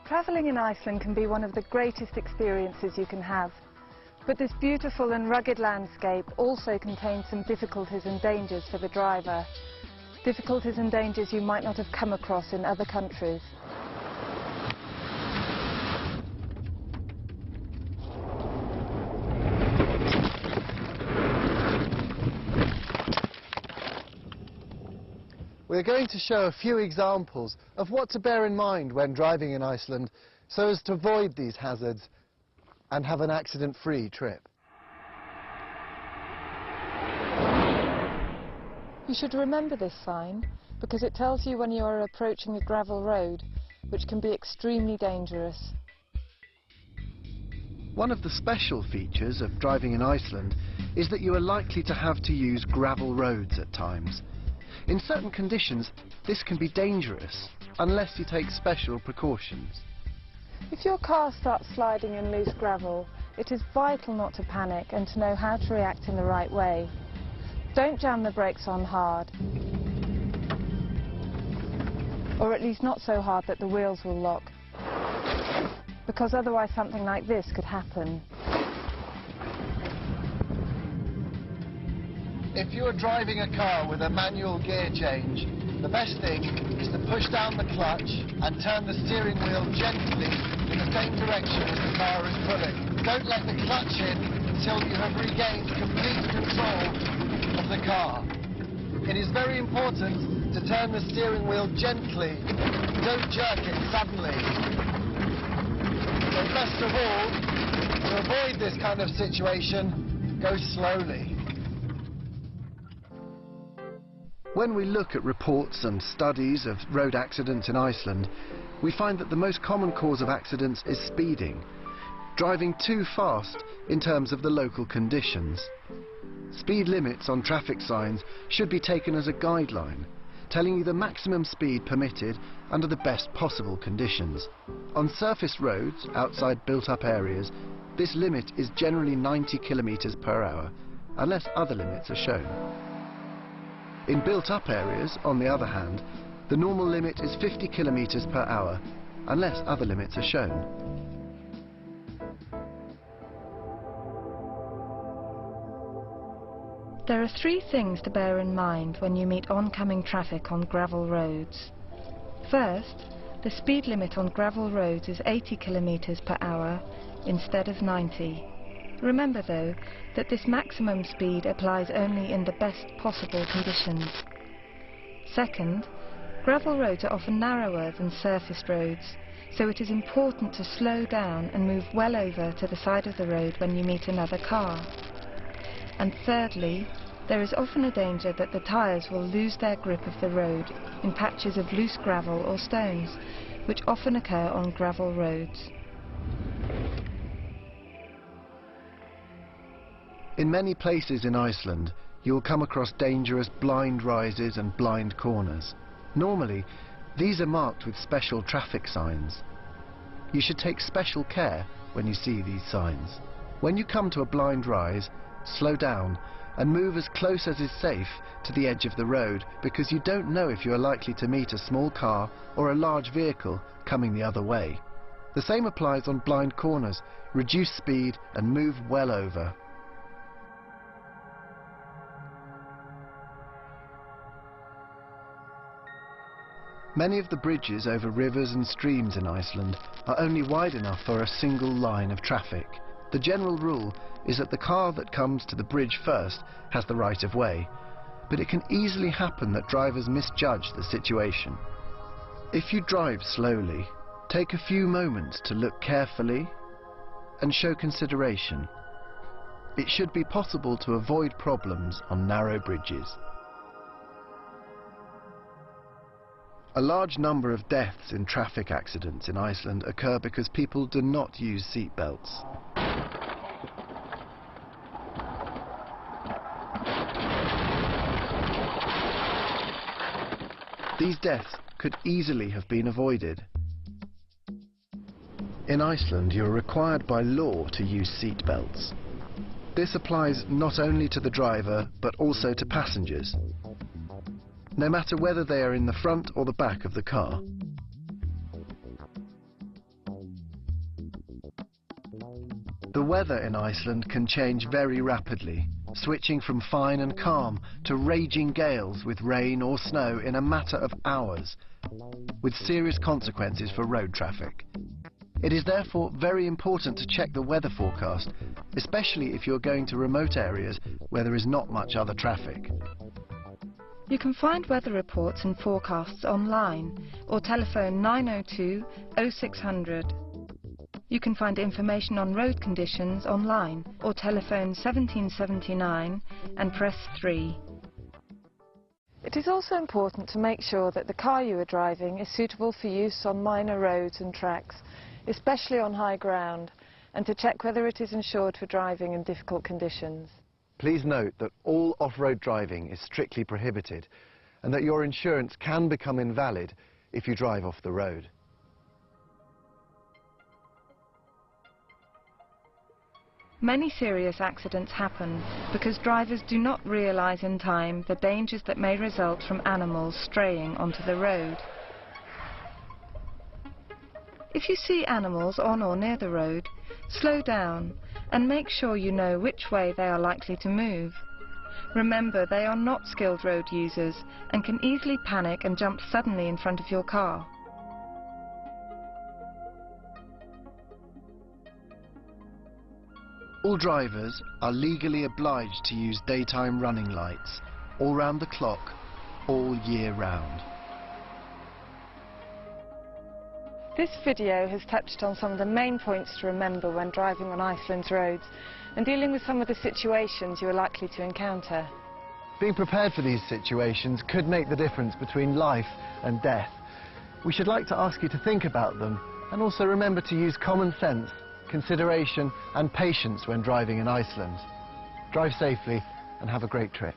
Travelling in Iceland can be one of the greatest experiences you can have. But this beautiful and rugged landscape also contains some difficulties and dangers for the driver. Difficulties and dangers you might not have come across in other countries. We're going to show a few examples of what to bear in mind when driving in Iceland so as to avoid these hazards and have an accident-free trip. You should remember this sign because it tells you when you are approaching a gravel road, which can be extremely dangerous. One of the special features of driving in Iceland is that you are likely to have to use gravel roads at times. In certain conditions, this can be dangerous unless you take special precautions. If your car starts sliding in loose gravel, it is vital not to panic and to know how to react in the right way. Don't jam the brakes on hard, or at least not so hard that the wheels will lock, because otherwise something like this could happen. If you are driving a car with a manual gear change, the best thing is to push down the clutch and turn the steering wheel gently in the same direction as the car is pulling. Don't let the clutch in until you have regained complete control of the car. It is very important to turn the steering wheel gently. Don't jerk it suddenly. So best of all, to avoid this kind of situation, go slowly. When we look at reports and studies of road accidents in Iceland, we find that the most common cause of accidents is speeding, driving too fast in terms of the local conditions. Speed limits on traffic signs should be taken as a guideline, telling you the maximum speed permitted under the best possible conditions. On surface roads outside built-up areas, this limit is generally 90 km per hour, unless other limits are shown. In built-up areas, on the other hand, the normal limit is 50 km per hour, unless other limits are shown. There are three things to bear in mind when you meet oncoming traffic on gravel roads. First, the speed limit on gravel roads is 80 km per hour instead of 90. Remember though, that this maximum speed applies only in the best possible conditions. Second, gravel roads are often narrower than surface roads, so it is important to slow down and move well over to the side of the road when you meet another car. And thirdly, there is often a danger that the tyres will lose their grip of the road in patches of loose gravel or stones, which often occur on gravel roads. In many places in Iceland, you will come across dangerous blind rises and blind corners. Normally, these are marked with special traffic signs. You should take special care when you see these signs. When you come to a blind rise, slow down and move as close as is safe to the edge of the road, because you don't know if you are likely to meet a small car or a large vehicle coming the other way. The same applies on blind corners. Reduce speed and move well over. Many of the bridges over rivers and streams in Iceland are only wide enough for a single line of traffic. The general rule is that the car that comes to the bridge first has the right of way, but it can easily happen that drivers misjudge the situation. If you drive slowly, take a few moments to look carefully and show consideration. It should be possible to avoid problems on narrow bridges. A large number of deaths in traffic accidents in Iceland occur because people do not use seat belts. These deaths could easily have been avoided. In Iceland, you are required by law to use seat belts. This applies not only to the driver, but also to passengers, no matter whether they are in the front or the back of the car. The weather in Iceland can change very rapidly, switching from fine and calm to raging gales with rain or snow in a matter of hours, with serious consequences for road traffic. It is therefore very important to check the weather forecast, especially if you're going to remote areas where there is not much other traffic. You can find weather reports and forecasts online or telephone 902 0600. You can find information on road conditions online or telephone 1779 and press 3. It is also important to make sure that the car you are driving is suitable for use on minor roads and tracks, especially on high ground, and to check whether it is insured for driving in difficult conditions. Please note that all off-road driving is strictly prohibited and that your insurance can become invalid if you drive off the road. Many serious accidents happen because drivers do not realise in time the dangers that may result from animals straying onto the road. If you see animals on or near the road, slow down and make sure you know which way they are likely to move. Remember, they are not skilled road users and can easily panic and jump suddenly in front of your car. All drivers are legally obliged to use daytime running lights, all round the clock, all year round. This video has touched on some of the main points to remember when driving on Iceland's roads and dealing with some of the situations you are likely to encounter. Being prepared for these situations could make the difference between life and death. We should like to ask you to think about them and also remember to use common sense, consideration and patience when driving in Iceland. Drive safely and have a great trip.